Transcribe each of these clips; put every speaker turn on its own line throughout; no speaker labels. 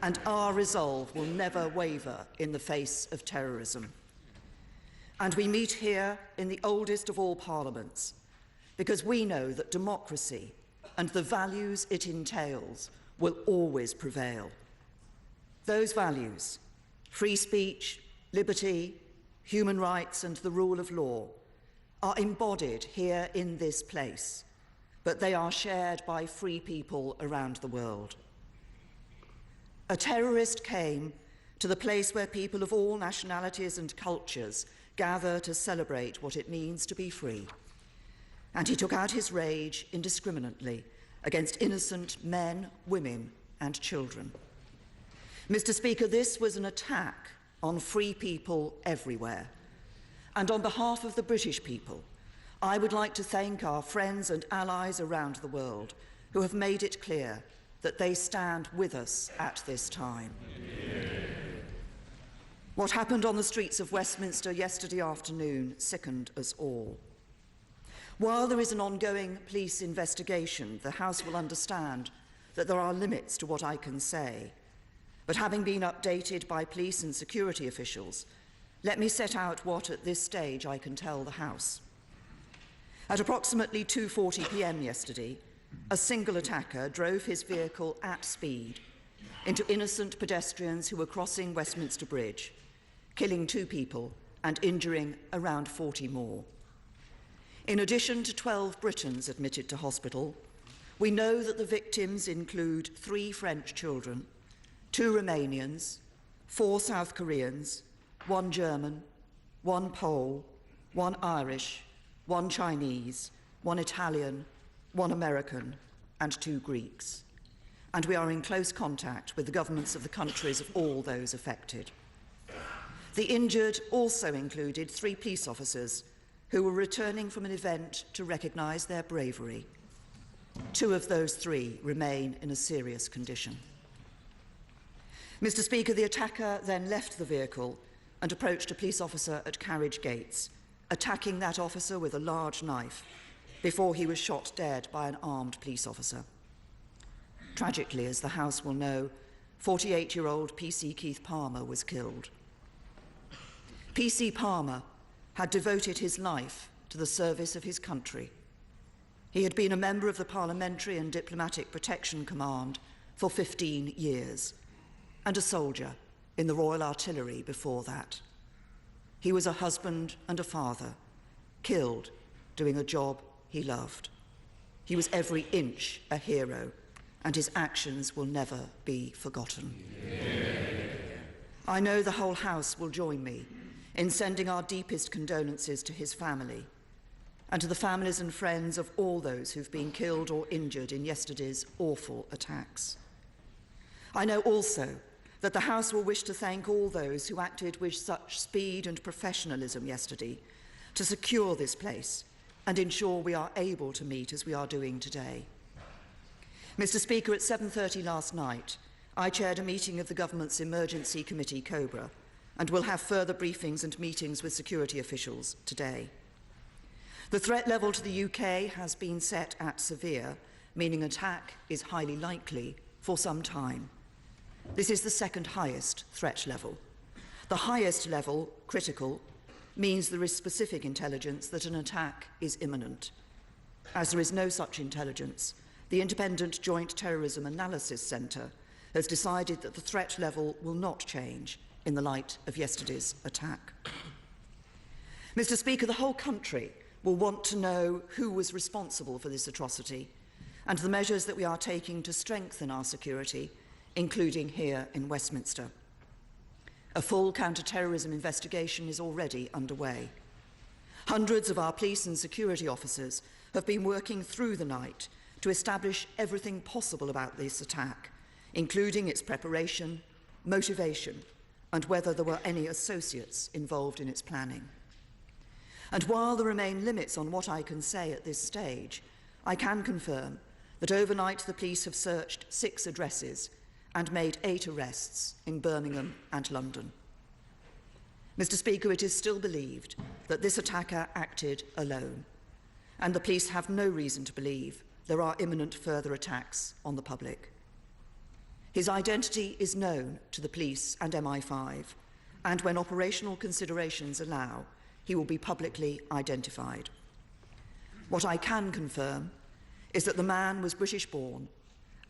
and our resolve will never waver in the face of terrorism. And we meet here in the oldest of all parliaments because we know that democracy and the values it entails will always prevail. Those values, free speech, liberty, human rights and the rule of law, are embodied here in this place, but they are shared by free people around the world. A terrorist came to the place where people of all nationalities and cultures gather to celebrate what it means to be free. And he took out his rage indiscriminately against innocent men, women, and children. Mr. Speaker, this was an attack on free people everywhere. And on behalf of the British people, I would like to thank our friends and allies around the world who have made it clear that they stand with us at this time. What happened on the streets of Westminster yesterday afternoon sickened us all. While there is an ongoing police investigation, the House will understand that there are limits to what I can say. But having been updated by police and security officials, let me set out what at this stage I can tell the House. At approximately 2:40 p.m. yesterday, a single attacker drove his vehicle at speed into innocent pedestrians who were crossing Westminster Bridge, killing 2 people and injuring around 40 more. In addition to 12 Britons admitted to hospital, we know that the victims include 3 French children, 2 Romanians, 4 South Koreans, 1 German, 1 Pole, 1 Irish, 1 Chinese, 1 Italian, 1 American, and 2 Greeks. And we are in close contact with the governments of the countries of all those affected. The injured also included 3 police officers who were returning from an event to recognise their bravery. 2 of those 3 remain in a serious condition. Mr. Speaker, the attacker then left the vehicle and approached a police officer at carriage gates, attacking that officer with a large knife before he was shot dead by an armed police officer. Tragically, as the House will know, 48-year-old PC Keith Palmer was killed. PC Palmer had devoted his life to the service of his country. He had been a member of the Parliamentary and Diplomatic Protection Command for 15 years and a soldier in the Royal Artillery before that. He was a husband and a father, killed doing a job he loved. He was every inch a hero, and his actions will never be forgotten. I know the whole House will join me in sending our deepest condolences to his family and to the families and friends of all those who've been killed or injured in yesterday's awful attacks. I know also that the House will wish to thank all those who acted with such speed and professionalism yesterday to secure this place and ensure we are able to meet as we are doing today. Mr. Speaker, at 7:30 last night, I chaired a meeting of the Government's Emergency Committee, COBRA, and will have further briefings and meetings with security officials today. The threat level to the UK has been set at severe, meaning attack is highly likely for some time. This is the second highest threat level. The highest level, critical, means there is specific intelligence that an attack is imminent. As there is no such intelligence, the Independent Joint Terrorism Analysis Centre has decided that the threat level will not change in the light of yesterday's attack. Mr. Speaker, the whole country will want to know who was responsible for this atrocity and the measures that we are taking to strengthen our security, including here in Westminster. A full counter-terrorism investigation is already underway. Hundreds of our police and security officers have been working through the night to establish everything possible about this attack, including its preparation, motivation, and whether there were any associates involved in its planning. And while there remain limits on what I can say at this stage, I can confirm that overnight the police have searched 6 addresses and made 8 arrests in Birmingham and London. Mr. Speaker, it is still believed that this attacker acted alone, and the police have no reason to believe there are imminent further attacks on the public. His identity is known to the police and MI5, and when operational considerations allow, he will be publicly identified. What I can confirm is that the man was British-born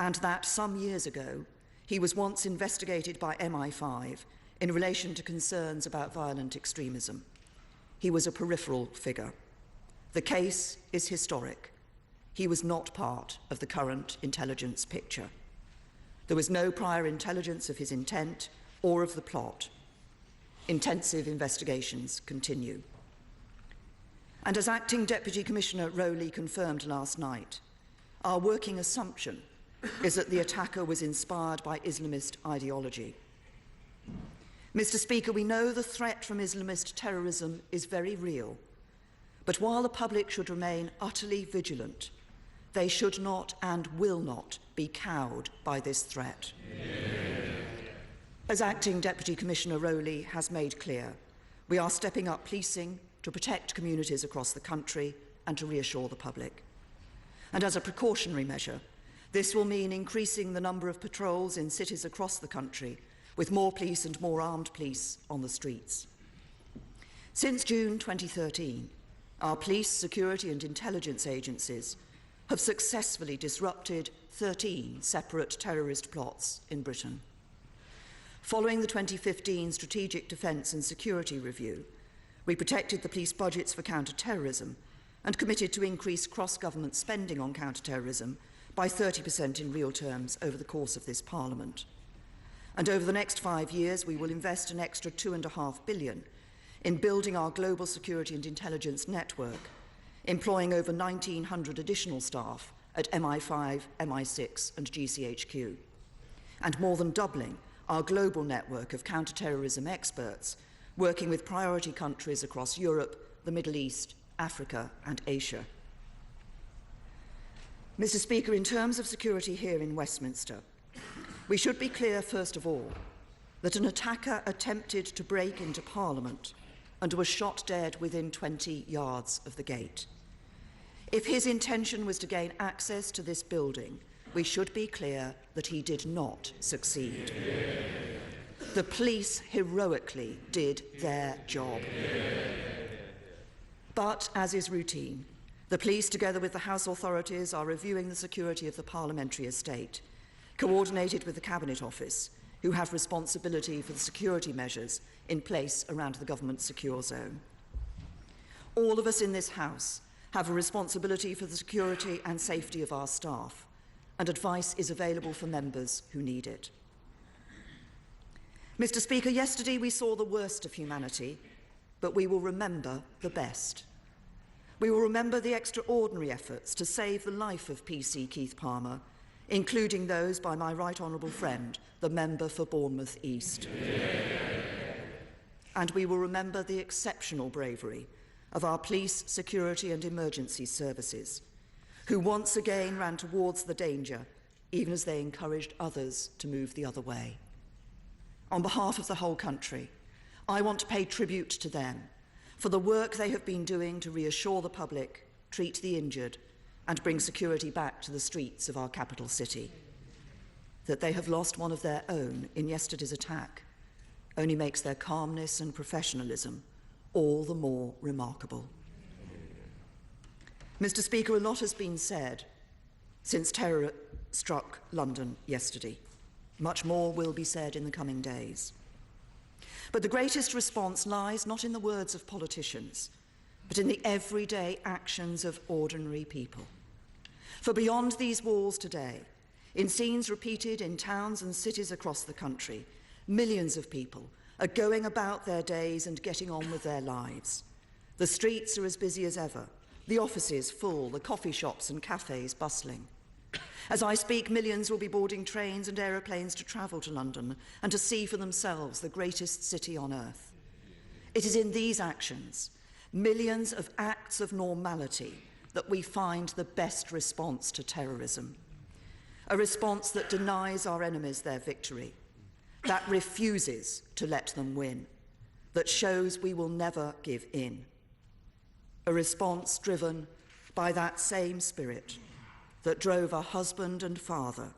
and that some years ago he was once investigated by MI5 in relation to concerns about violent extremism. He was a peripheral figure. The case is historic. He was not part of the current intelligence picture. There was no prior intelligence of his intent or of the plot. Intensive investigations continue. And as Acting Deputy Commissioner Rowley confirmed last night, our working assumption is that the attacker was inspired by Islamist ideology. Mr. Speaker, we know the threat from Islamist terrorism is very real, but while the public should remain utterly vigilant, they should not and will not be cowed by this threat. As Acting Deputy Commissioner Rowley has made clear, we are stepping up policing to protect communities across the country and to reassure the public. And as a precautionary measure, this will mean increasing the number of patrols in cities across the country, with more police and more armed police on the streets. Since June 2013, our police, security and intelligence agencies have successfully disrupted 13 separate terrorist plots in Britain. Following the 2015 Strategic Defence and Security Review, we protected the police budgets for counter-terrorism and committed to increase cross-government spending on counter-terrorism by 30% in real terms over the course of this Parliament. And over the next 5 years, we will invest an extra £2.5 billion in building our global security and intelligence network, employing over 1,900 additional staff at MI5, MI6 and GCHQ, and more than doubling our global network of counter-terrorism experts, working with priority countries across Europe, the Middle East, Africa and Asia. Mr. Speaker, in terms of security here in Westminster, we should be clear, first of all, that an attacker attempted to break into Parliament and was shot dead within 20 yards of the gate. If his intention was to gain access to this building, we should be clear that he did not succeed. The police heroically did their job. But, as is routine, the police, together with the House authorities, are reviewing the security of the parliamentary estate, coordinated with the Cabinet Office, who have responsibility for the security measures in place around the government secure zone. All of us in this House have a responsibility for the security and safety of our staff, and advice is available for members who need it. Mr. Speaker, yesterday we saw the worst of humanity, but we will remember the best. We will remember the extraordinary efforts to save the life of PC Keith Palmer, including those by my right honourable friend, the member for Bournemouth East. And we will remember the exceptional bravery of our police, security and emergency services, who once again ran towards the danger, even as they encouraged others to move the other way. On behalf of the whole country, I want to pay tribute to them for the work they have been doing to reassure the public, treat the injured, and bring security back to the streets of our capital city. That they have lost one of their own in yesterday's attack only makes their calmness and professionalism all the more remarkable. Mr. Speaker, a lot has been said since terror struck London yesterday. Much more will be said in the coming days. But the greatest response lies not in the words of politicians, but in the everyday actions of ordinary people. For beyond these walls today, in scenes repeated in towns and cities across the country, millions of people are going about their days and getting on with their lives. The streets are as busy as ever, the offices full, the coffee shops and cafes bustling. As I speak, millions will be boarding trains and aeroplanes to travel to London and to see for themselves the greatest city on earth. It is in these actions, millions of acts of normality, that we find the best response to terrorism. A response that denies our enemies their victory, that refuses to let them win, that shows we will never give in. A response driven by that same spirit that drove a husband and father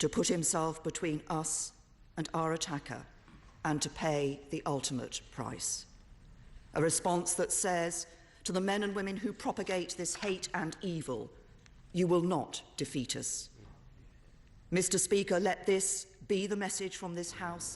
to put himself between us and our attacker and to pay the ultimate price. A response that says to the men and women who propagate this hate and evil, you will not defeat us. Mr. Speaker, let this be the message from this House